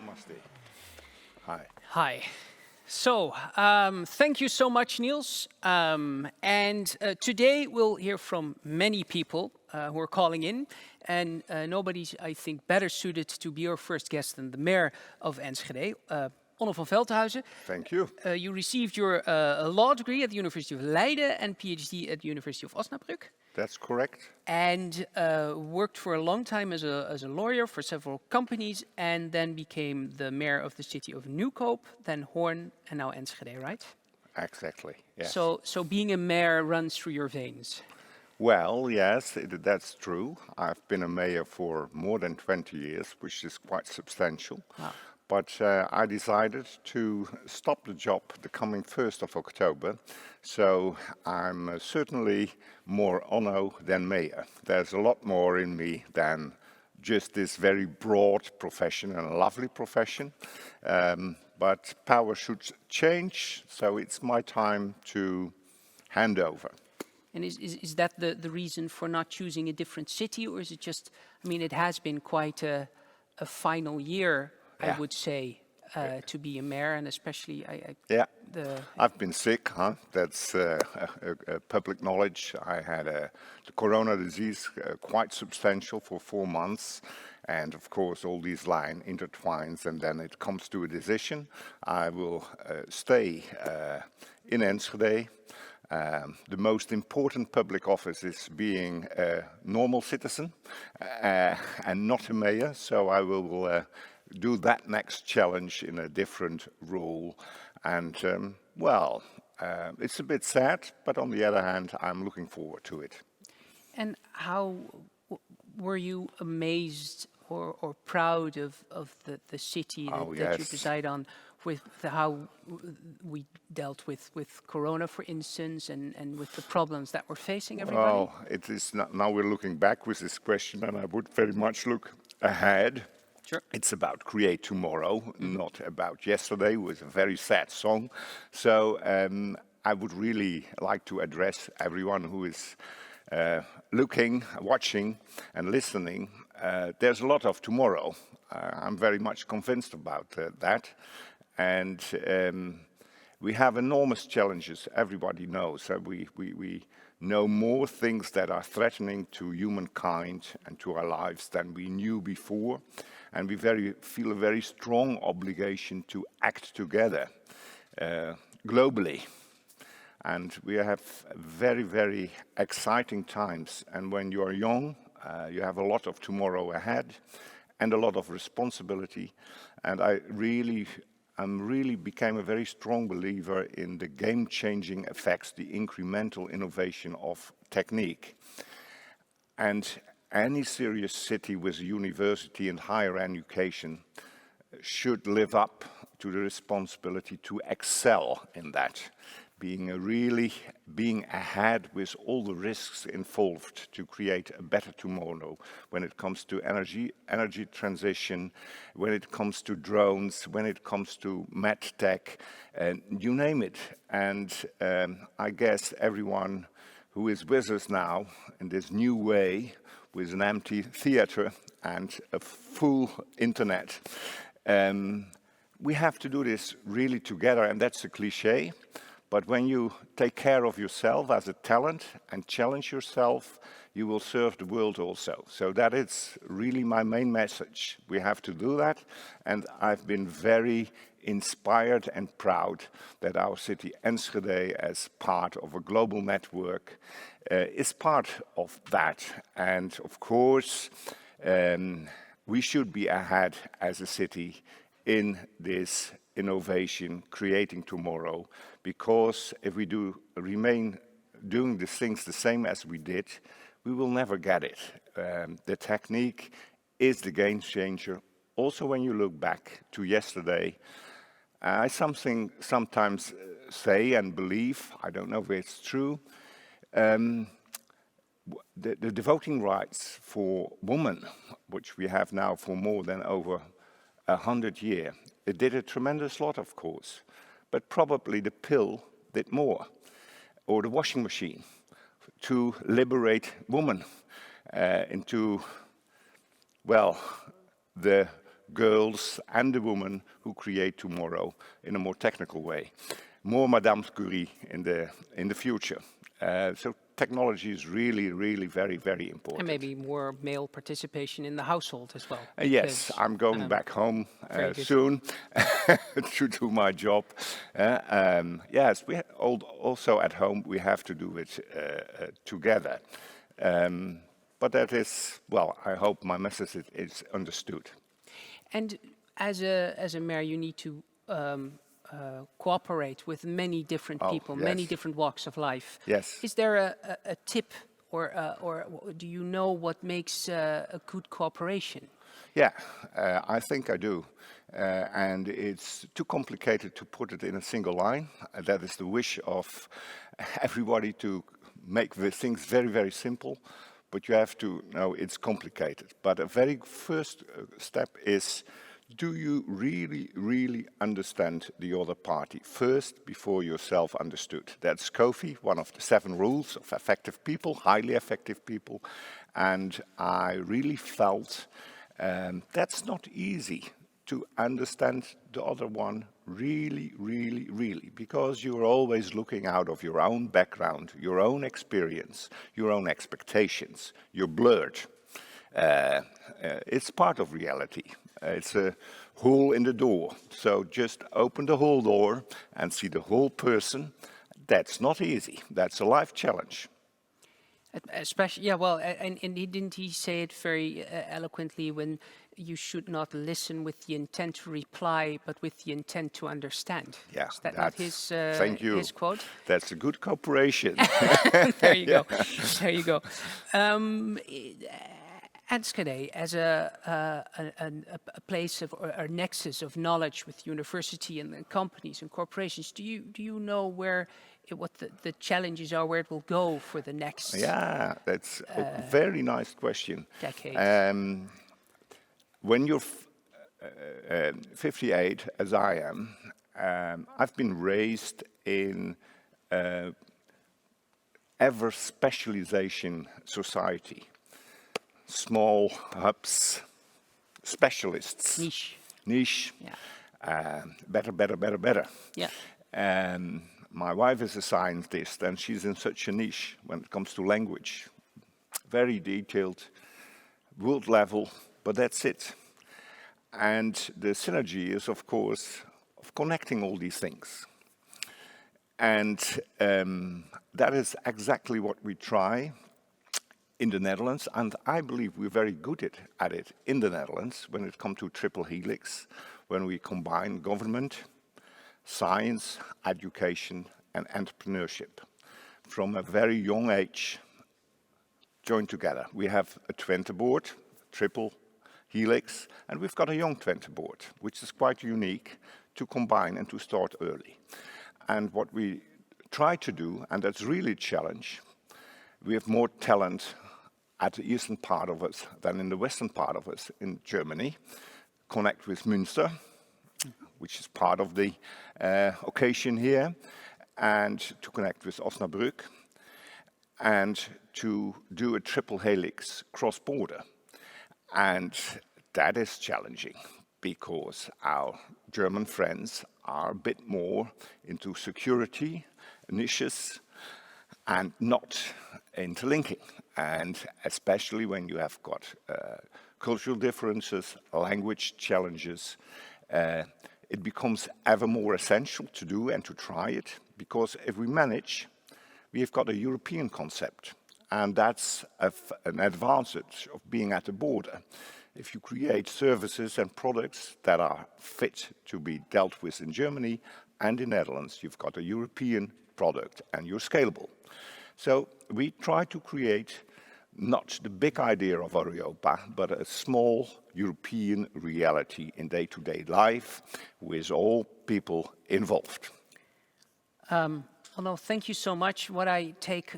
Namaste. Hi. Hi. So, thank you so much, Niels. Today we'll hear from many people who are calling in, and nobody's, I think, better suited to be our first guest than the mayor of Enschede, Onno van Veldhuizen. Thank you. You received your law degree at the University of Leiden and PhD at the University of Osnabrück. That's correct. And worked for a long time as a lawyer for several companies, and then became the mayor of the city of Nieuwkoop, then Hoorn, and now Enschede, right? Exactly. Yes. So being a mayor runs through your veins. Well, yes, that's true. I've been a mayor for more than 20 years, which is quite substantial. Wow. But I decided to stop the job the coming 1st of October. So I'm certainly more Onno than mayor. There's a lot more in me than just this very broad profession and a lovely profession. But power should change, so it's my time to hand over. And is that the reason for not choosing a different city, or is it just, I mean, it has been quite a final year, Yeah. I would say, to be a mayor, and especially Yeah, I've been sick, huh? That's public knowledge. I had the corona disease quite substantial for 4 months. And of course, all these line intertwines, and then it comes to a decision. I will stay in Enschede. The most important public office is being a normal citizen and not a mayor. So I will do that next challenge in a different role. And it's a bit sad, but on the other hand, I'm looking forward to it. And how were you amazed or proud of the city that you Yes. preside on, with how we dealt with Corona, for instance, and with the problems that we're facing, everybody? Well, it is not, now we're looking back with this question, and I would very much look ahead. Sure. It's about create tomorrow, not about yesterday, with a very sad song. So I would really like to address everyone who is looking, watching, and listening. There's a lot of tomorrow. I'm very much convinced about that. And we have enormous challenges, everybody knows. We know more things that are threatening to humankind and to our lives than we knew before. And we feel a very strong obligation to act together globally. And we have very, very exciting times. And when you are young, you have a lot of tomorrow ahead and a lot of responsibility. And I really became a very strong believer in the game-changing effects, the incremental innovation of technique. And any serious city with a university and higher education should live up to the responsibility to excel in that, being ahead with all the risks involved to create a better tomorrow when it comes to energy transition, when it comes to drones, when it comes to medtech, and you name it. And I guess everyone who is with us now in this new way, with an empty theater and a full internet, we have to do this really together, and that's a cliche. But when you take care of yourself as a talent and challenge yourself, you will serve the world also. So that is really my main message. We have to do that. And I've been very inspired and proud that our city Enschede, as part of a global network, is part of that. And of course, we should be ahead as a city in this innovation, creating tomorrow, because if we remain doing the things the same as we did, we will never get it. The technique is the game changer. Also, when you look back to yesterday, I sometimes say and believe, I don't know if it's true, the voting rights for women, which we have now for more than over 100 years, it did a tremendous lot, of course, but probably the pill did more, or the washing machine, to liberate women into, well, the girls and the women who create tomorrow in a more technical way. More Madame Curie in the future. So technology is really, really very, very important. And maybe more male participation in the household as well. Yes, I'm going back home soon to do my job. Yes, also at home we have to do it together. But that is, well, I hope my message is understood. And as a mayor, you need to cooperate with many different people, many different walks of life. Yes. Is there a tip, or do you know what makes a good cooperation? Yeah, I think I do. And it's too complicated to put it in a single line. That is the wish of everybody to make the things very, very simple. But you have to know it's complicated. But a very first step is, do you really, really understand the other party first before yourself understood? That's Kofi, one of the 7 rules of effective people, highly effective people. And I really felt that's not easy to understand the other one really, really, really, because you're always looking out of your own background, your own experience, your own expectations. You're blurred. It's part of reality. It's a hole in the door. So just open the whole door and see the whole person. That's not easy. That's a life challenge. Especially, yeah, well, and didn't he say it very eloquently when you should not listen with the intent to reply, but with the intent to understand? Yeah, is that not his, thank you. his quote? That's a good cooperation. There you go. There you go. Enschede, as a place of or a nexus of knowledge with university and companies and corporations, do you know what the challenges are, where it will go for the next? Yeah, that's a very nice question. Decade. When you're 58, as I am, I've been raised in ever specialization society. Small hubs, specialists. Niche. Yeah. Better. Yeah. My wife is a scientist and she's in such a niche when it comes to language. Very detailed, world level, but that's it. And the synergy is, of course, of connecting all these things. And that is exactly what we try in the Netherlands, and I believe we're very good at it in the Netherlands when it comes to triple helix, when we combine government, science, education, and entrepreneurship. From a very young age, joined together. We have a Twente board, triple helix, and we've got a young Twente board, which is quite unique to combine and to start early. And what we try to do, and that's really a challenge, we have more talent at the eastern part of us than in the western part of us in Germany. Connect with Münster, which is part of the occasion here, and to connect with Osnabrück, and to do a triple helix cross-border. And that is challenging because our German friends are a bit more into security, niches, and not interlinking. And especially when you have got cultural differences, language challenges, it becomes ever more essential to do and to try it, because if we manage, we have got a European concept. And that's an advantage of being at the border. If you create services and products that are fit to be dealt with in Germany and in Netherlands, you've got a European product and you're scalable. So we try to create not the big idea of Europa, but a small European reality in day-to-day life with all people involved. Well, no, thank you so much. What I take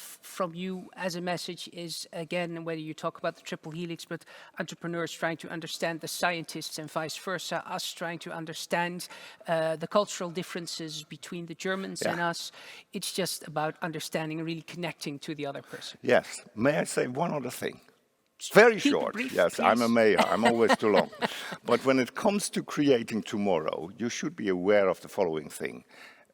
from you as a message is, again, whether you talk about the triple helix, but entrepreneurs trying to understand the scientists and vice versa, us trying to understand the cultural differences between the Germans and us. It's just about understanding and really connecting to the other person. Yes. May I say one other thing? Very Keep it short, brief, yes. I'm a please. mayor. I'm always too long. But when it comes to creating tomorrow, you should be aware of the following thing.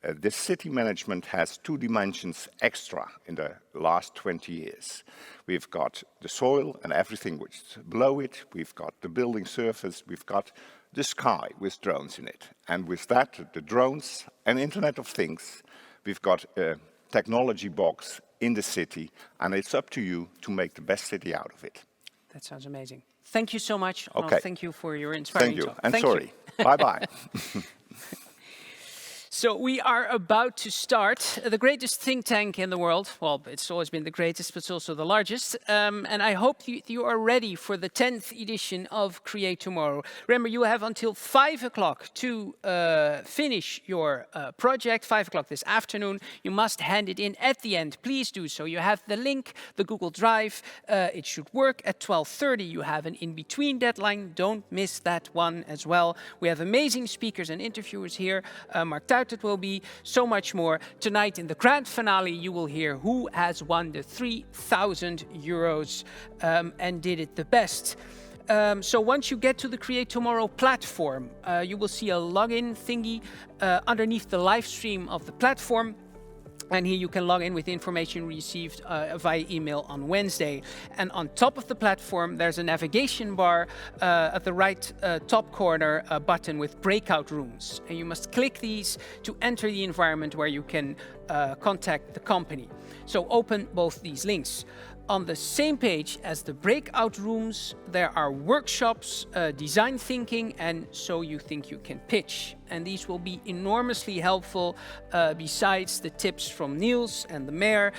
The city management has two dimensions extra in the last 20 years. We've got the soil and everything which is below it. We've got the building surface. We've got the sky with drones in it. And with that, the drones and Internet of Things, we've got a technology box in the city, and it's up to you to make the best city out of it. That sounds amazing. Thank you so much. Okay. Well, thank you for your inspiring Thank you. talk. And Thank sorry. you. Bye-bye. So we are about to start the greatest think tank in the world. Well, it's always been the greatest, but it's also the largest. And I hope you are ready for the 10th edition of Create Tomorrow. Remember, you have until 5 o'clock to finish your project, 5 o'clock this afternoon. You must hand it in at the end. Please do so. You have the link, the Google Drive. It should work at 12:30. You have an in-between deadline. Don't miss that one as well. We have amazing speakers and interviewers here. Mark Tuit will be so much more. Tonight in the grand finale, you will hear who has won the 3,000 euros and did it the best. So once you get to the Create Tomorrow platform, you will see a login thingy underneath the live stream of the platform. And here you can log in with information received via email on Wednesday. And on top of the platform, there's a navigation bar at the right top corner, a button with breakout rooms. And you must click these to enter the environment where you can contact the company. So open both these links. On the same page as the breakout rooms, there are workshops, design thinking, and So You Think You Can Pitch. And these will be enormously helpful besides the tips from Niels and the mayor.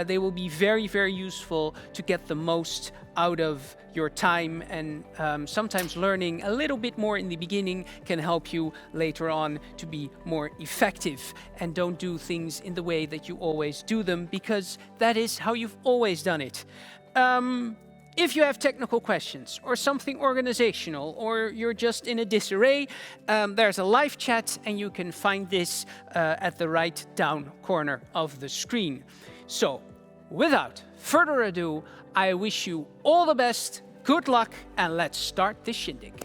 They will be very, very useful to get the most out of your time, and sometimes learning a little bit more in the beginning can help you later on to be more effective. And don't do things in the way that you always do them, because that is how you've always done it. If you have technical questions or something organizational, or you're just in a disarray, there's a live chat, and you can find this at the right down corner of the screen. So, without further ado, I wish you all the best, good luck, and let's start this shindig.